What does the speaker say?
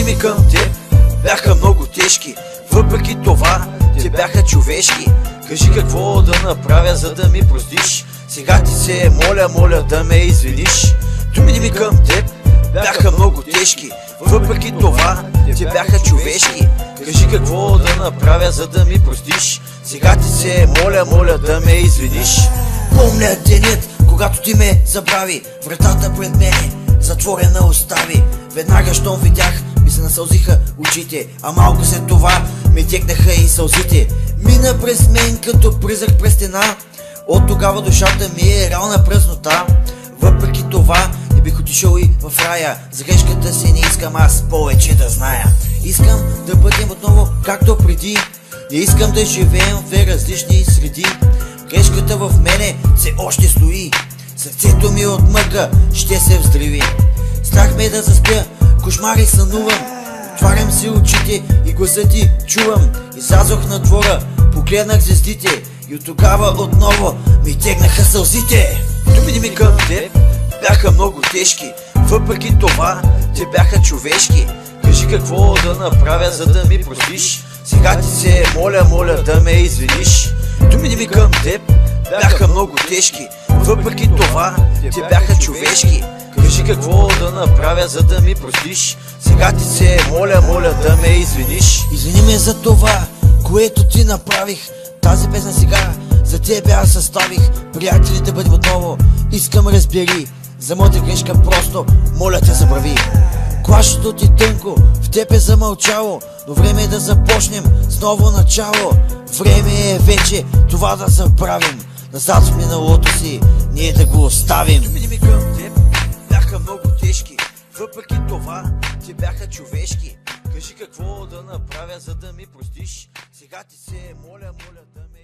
ми към теб бяха много тежки, въпреки това те бяха човешки. Кажи какво да направя, за да ми простиш. Сега ти се моля да ме извиниш. Думите ми към теб бяха много тежки, въпреки това те бяха човешки. Кажи какво да направя, за да ми простиш. Сега ти се моля да ме извиниш. Помня денят, когато ти ме забрави, вратата пред мене затворена остави. Веднага щом видях, ми се насълзиха очите, а малко след това ми текнаха и сълзите. Мина през мен като призрак през стена. От тогава душата ми е реална празнота. Въпреки това не бих отишъл и в рая. За грешката си не искам аз повече да зная. Искам да бъдем отново както преди. Не искам да живеем в различни среди. Грешката в мене все още стои. Сърцето ми от мъка ще се взриви. Страх ме да заспя, кошмари сънувам. Отварям си очите и гласа ти чувам. Излязох на двора, погледнах звездите и от тогава отново ми тегнаха сълзите. Думите ми към теб бяха много тежки, въпреки това те бяха човешки. Кажи какво да направя, за да ми простиш. Сега ти се моля да ме извиниш. Думите ми към теб бяха много тежки, въпреки това те бяха човешки. Кажи какво да направя, за да ми простиш. Сега ти се моля да ме извиниш. Извини ме за това, което ти направих. Тази песен сега за тебе аз съставих. Приятели да бъдем отново, искам разбери. За моята грешка просто моля те забрави. Клашето ти тънко в теб е замълчало, но време е да започнем с ново начало. Време е вече това да забравим. Назад в миналото си ние да го оставим. Думите ми към теб бяха много тежки, въпреки това те бяха човешки. Кажи какво да направя, за да ми простиш. Сега ти се моля да ме